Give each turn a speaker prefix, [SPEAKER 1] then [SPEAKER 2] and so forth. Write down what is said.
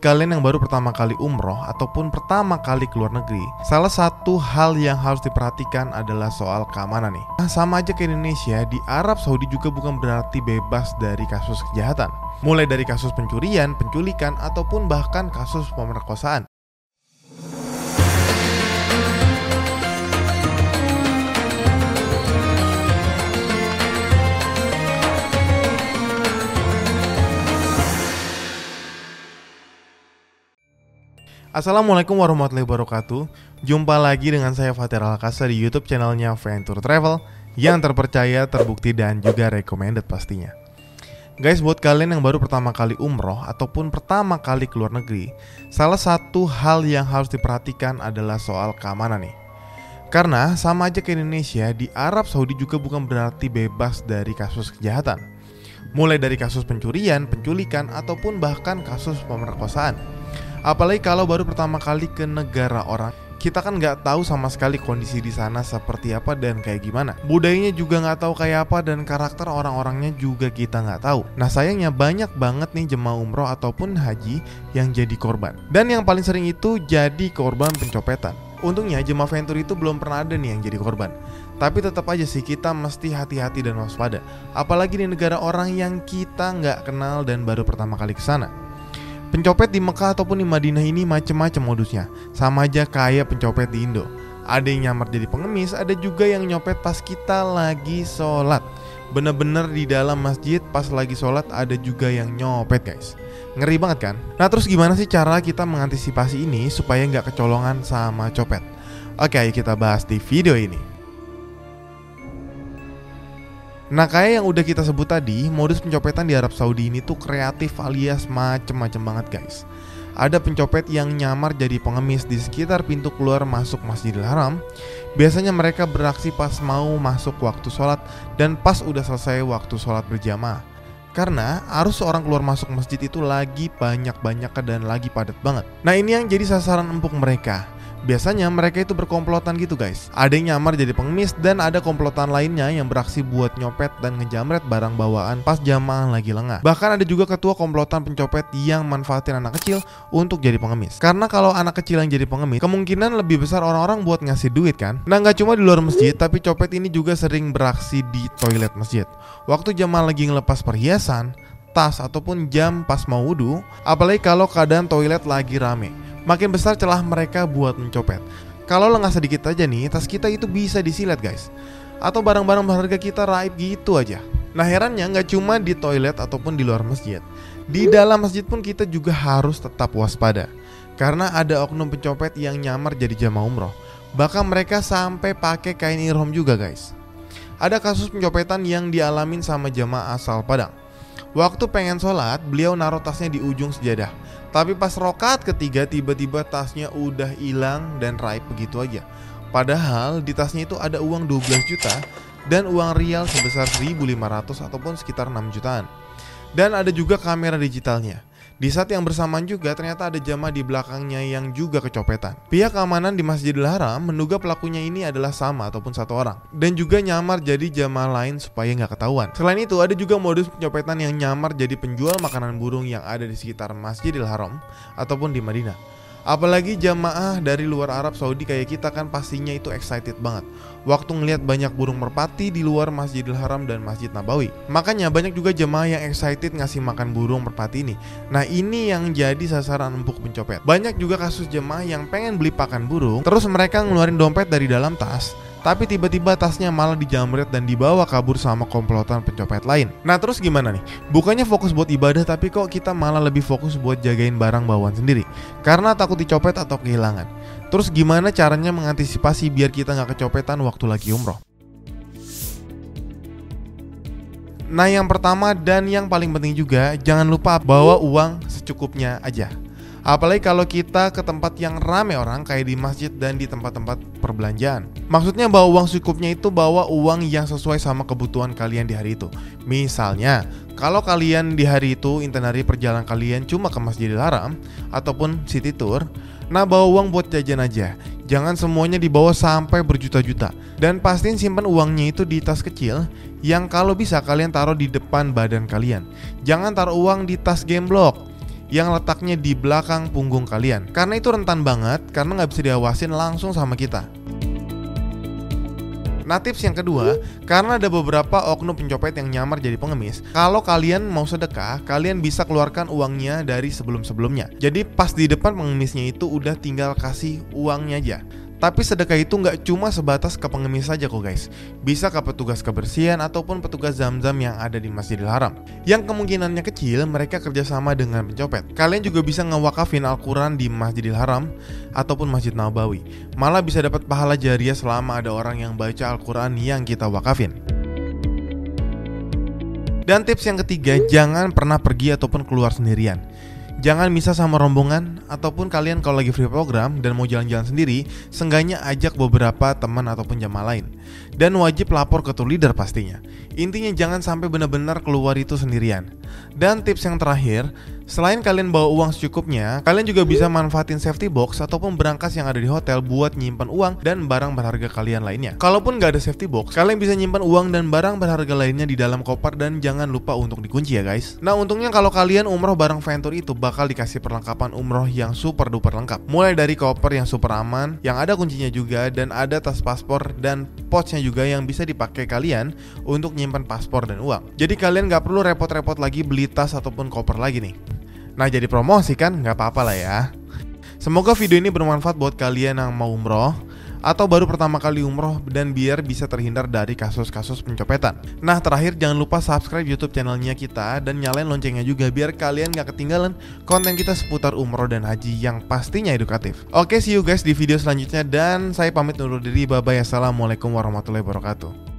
[SPEAKER 1] kalian yang baru pertama kali umroh ataupun pertama kali keluar negeri, salah satu hal yang harus diperhatikan adalah soal keamanan nih. Nah, sama aja ke Indonesia, di Arab Saudi juga bukan berarti bebas dari kasus kejahatan. Mulai dari kasus pencurian, penculikan, ataupun bahkan kasus pemerkosaan. Assalamualaikum warahmatullahi wabarakatuh. Jumpa lagi dengan saya Fatir Alkasa di YouTube channelnya Venture Travel yang terpercaya, terbukti, dan juga recommended pastinya. Guys, buat kalian yang baru pertama kali umroh ataupun pertama kali keluar negeri, salah satu hal yang harus diperhatikan adalah soal keamanan nih. Karena sama aja ke Indonesia, di Arab Saudi juga bukan berarti bebas dari kasus kejahatan. Mulai dari kasus pencurian, penculikan, ataupun bahkan kasus pemerkosaan. Apalagi kalau baru pertama kali ke negara orang, kita kan nggak tahu sama sekali kondisi di sana seperti apa dan kayak gimana. Budayanya juga nggak tahu kayak apa dan karakter orang-orangnya juga kita nggak tahu. Nah, sayangnya banyak banget nih jemaah umroh ataupun haji yang jadi korban. Dan yang paling sering itu jadi korban pencopetan. Untungnya jemaah Venture itu belum pernah ada nih yang jadi korban. Tapi tetap aja sih kita mesti hati-hati dan waspada. Apalagi di negara orang yang kita nggak kenal dan baru pertama kali ke sana. Pencopet di Mekah ataupun di Madinah ini macam-macam modusnya. Sama aja kayak pencopet di Indo. Ada yang nyamar jadi pengemis, ada juga yang nyopet pas kita lagi sholat. Bener-bener di dalam masjid pas lagi sholat ada juga yang nyopet, guys. Ngeri banget kan? Nah, terus gimana sih cara kita mengantisipasi ini supaya nggak kecolongan sama copet? Oke, ayo kita bahas di video ini. Nah, kayak yang udah kita sebut tadi, modus pencopetan di Arab Saudi ini tuh kreatif alias macem-macem banget, guys. Ada pencopet yang nyamar jadi pengemis di sekitar pintu keluar masuk Masjidil Haram. Biasanya mereka beraksi pas mau masuk waktu sholat dan pas udah selesai waktu sholat berjamaah. Karena arus orang keluar masuk masjid itu lagi banyak-banyaknya dan lagi padat banget. Nah, ini yang jadi sasaran empuk mereka. Biasanya mereka itu berkomplotan gitu, guys. Ada yang nyamar jadi pengemis dan ada komplotan lainnya yang beraksi buat nyopet dan ngejamret barang bawaan pas jamaah lagi lengah. Bahkan ada juga ketua komplotan pencopet yang manfaatin anak kecil untuk jadi pengemis. Karena kalau anak kecil yang jadi pengemis, kemungkinan lebih besar orang-orang buat ngasih duit kan. Nah, gak cuma di luar masjid, tapi copet ini juga sering beraksi di toilet masjid. Waktu jamaah lagi ngelepas perhiasan, tas, ataupun jam pas mau wudu. Apalagi kalau keadaan toilet lagi rame, makin besar celah mereka buat mencopet. Kalau lengah sedikit aja nih, tas kita itu bisa disilet, guys. Atau barang-barang berharga kita raib gitu aja. Nah, herannya nggak cuma di toilet ataupun di luar masjid. Di dalam masjid pun kita juga harus tetap waspada. Karena ada oknum pencopet yang nyamar jadi jamaah umroh. Bahkan mereka sampai pakai kain ihram juga, guys. Ada kasus pencopetan yang dialamin sama jamaah asal Padang. Waktu pengen sholat, beliau naruh tasnya di ujung sejadah. Tapi pas rokaat ketiga tiba-tiba tasnya udah hilang dan raib begitu aja. Padahal di tasnya itu ada uang 12 juta dan uang rial sebesar 1.500 ataupun sekitar 6 jutaan. Dan ada juga kamera digitalnya. Di saat yang bersamaan juga ternyata ada jamaah di belakangnya yang juga kecopetan. Pihak keamanan di Masjidil Haram menduga pelakunya ini adalah sama ataupun satu orang dan juga nyamar jadi jamaah lain supaya nggak ketahuan. Selain itu ada juga modus pencopetan yang nyamar jadi penjual makanan burung yang ada di sekitar Masjidil Haram ataupun di Madinah. Apalagi jamaah dari luar Arab Saudi kayak kita kan pastinya itu excited banget waktu ngelihat banyak burung merpati di luar Masjidil Haram dan Masjid Nabawi. Makanya banyak juga jemaah yang excited ngasih makan burung merpati ini. Nah, ini yang jadi sasaran empuk pencopet. Banyak juga kasus jemaah yang pengen beli pakan burung, terus mereka ngeluarin dompet dari dalam tas, tapi tiba-tiba tasnya malah dijamret dan dibawa kabur sama komplotan pencopet lain. Nah, terus gimana nih? Bukannya fokus buat ibadah, tapi kok kita malah lebih fokus buat jagain barang bawaan sendiri karena takut dicopet atau kehilangan. Terus gimana caranya mengantisipasi biar kita nggak kecopetan waktu lagi umroh? Nah, yang pertama dan yang paling penting juga, jangan lupa bawa uang secukupnya aja. Apalagi kalau kita ke tempat yang rame orang kayak di masjid dan di tempat-tempat perbelanjaan. Maksudnya bawa uang secukupnya itu bawa uang yang sesuai sama kebutuhan kalian di hari itu. Misalnya, kalau kalian di hari itu itinerary perjalanan kalian cuma ke Masjidil Haram ataupun city tour, nah bawa uang buat jajan aja. Jangan semuanya dibawa sampai berjuta-juta. Dan pastiin simpan uangnya itu di tas kecil yang kalau bisa kalian taruh di depan badan kalian. Jangan taruh uang di tas gemblok yang letaknya di belakang punggung kalian. Karena itu rentan banget karena nggak bisa diawasin langsung sama kita. Nah, tips yang kedua, karena ada beberapa oknum pencopet yang nyamar jadi pengemis, kalau kalian mau sedekah, kalian bisa keluarkan uangnya dari sebelum-sebelumnya. Jadi pas di depan pengemisnya itu udah tinggal kasih uangnya aja. Tapi sedekah itu nggak cuma sebatas ke pengemis saja kok guys. Bisa ke petugas kebersihan ataupun petugas Zamzam yang ada di Masjidil Haram, yang kemungkinannya kecil mereka kerjasama dengan pencopet. Kalian juga bisa ngewakafin Al-Quran di Masjidil Haram ataupun Masjid Nabawi. Malah bisa dapat pahala jariah selama ada orang yang baca Al-Quran yang kita wakafin. Dan tips yang ketiga, jangan pernah pergi ataupun keluar sendirian. Jangan misah sama rombongan, ataupun kalian kalau lagi free program dan mau jalan-jalan sendiri, seenggaknya ajak beberapa teman ataupun jamaah lain. Dan wajib lapor ke tour leader pastinya. Intinya jangan sampai benar-benar keluar itu sendirian. Dan tips yang terakhir, selain kalian bawa uang secukupnya, kalian juga bisa manfaatin safety box ataupun berangkas yang ada di hotel buat nyimpan uang dan barang berharga kalian lainnya. Kalaupun nggak ada safety box, kalian bisa nyimpan uang dan barang berharga lainnya di dalam koper dan jangan lupa untuk dikunci ya guys. Nah, untungnya kalau kalian umroh bareng Venture itu bakal dikasih perlengkapan umroh yang super duper lengkap. Mulai dari koper yang super aman, yang ada kuncinya juga, dan ada tas paspor dan pouchnya juga yang bisa dipakai kalian untuk nyimpan paspor dan uang. Jadi kalian nggak perlu repot-repot lagi beli tas ataupun koper lagi nih. Nah, jadi promosi kan nggak apa-apa lah ya. Semoga video ini bermanfaat buat kalian yang mau umroh atau baru pertama kali umroh dan biar bisa terhindar dari kasus-kasus pencopetan. Nah, terakhir jangan lupa subscribe YouTube channelnya kita dan nyalain loncengnya juga biar kalian gak ketinggalan konten kita seputar umroh dan haji yang pastinya edukatif. Oke, see you guys di video selanjutnya dan saya pamit undur diri. Bye bye. Assalamualaikum warahmatullahi wabarakatuh.